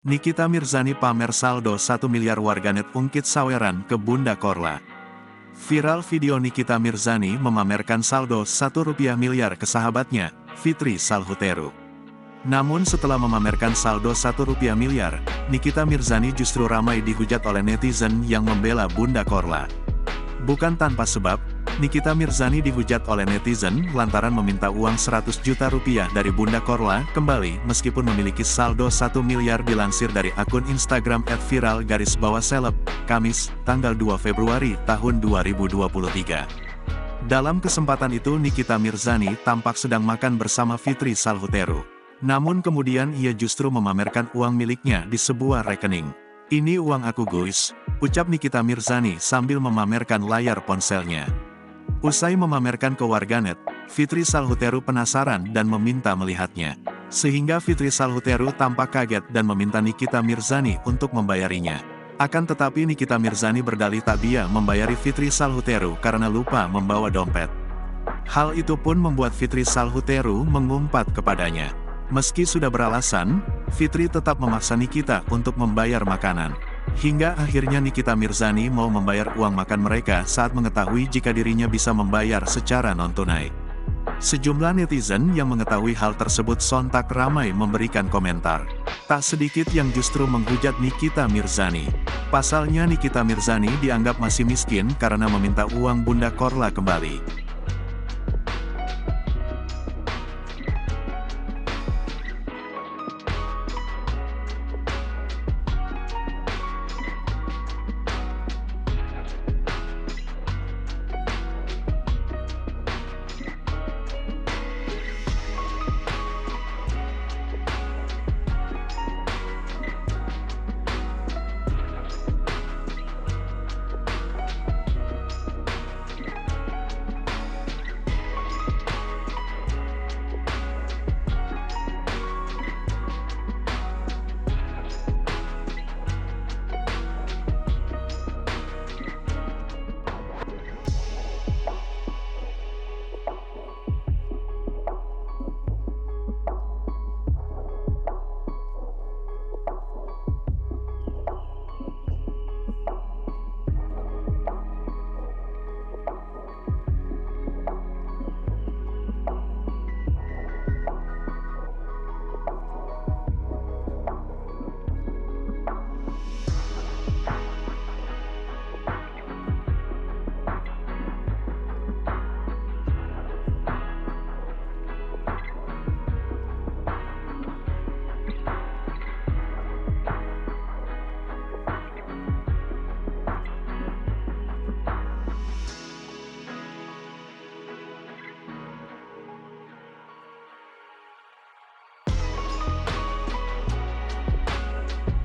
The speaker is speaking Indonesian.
Nikita Mirzani pamer saldo 1 miliar warganet ungkit saweran ke Bunda Korla. Viral video Nikita Mirzani memamerkan saldo 1 rupiah miliar ke sahabatnya, Fitri Salhuteru. Namun setelah memamerkan saldo 1 rupiah miliar, Nikita Mirzani justru ramai dihujat oleh netizen yang membela Bunda Korla. Bukan tanpa sebab, Nikita Mirzani dihujat oleh netizen lantaran meminta uang 100 juta rupiah dari Bunda Korla kembali meskipun memiliki saldo 1 miliar dilansir dari akun Instagram @viral_seleb, Kamis, tanggal 2 Februari tahun 2023. Dalam kesempatan itu Nikita Mirzani tampak sedang makan bersama Fitri Salhuteru. Namun kemudian ia justru memamerkan uang miliknya di sebuah rekening. "Ini uang aku guys," ucap Nikita Mirzani sambil memamerkan layar ponselnya. Usai memamerkan ke warganet, Fitri Salhuteru penasaran dan meminta melihatnya. Sehingga Fitri Salhuteru tampak kaget dan meminta Nikita Mirzani untuk membayarinya. Akan tetapi Nikita Mirzani berdalih tak dia membayari Fitri Salhuteru karena lupa membawa dompet. Hal itu pun membuat Fitri Salhuteru mengumpat kepadanya. Meski sudah beralasan, Fitri tetap memaksa Nikita untuk membayar makanan. Hingga akhirnya Nikita Mirzani mau membayar uang makan mereka saat mengetahui jika dirinya bisa membayar secara non-tunai. Sejumlah netizen yang mengetahui hal tersebut sontak ramai memberikan komentar. Tak sedikit yang justru menghujat Nikita Mirzani. Pasalnya Nikita Mirzani dianggap masih miskin karena meminta uang Bunda Korla kembali.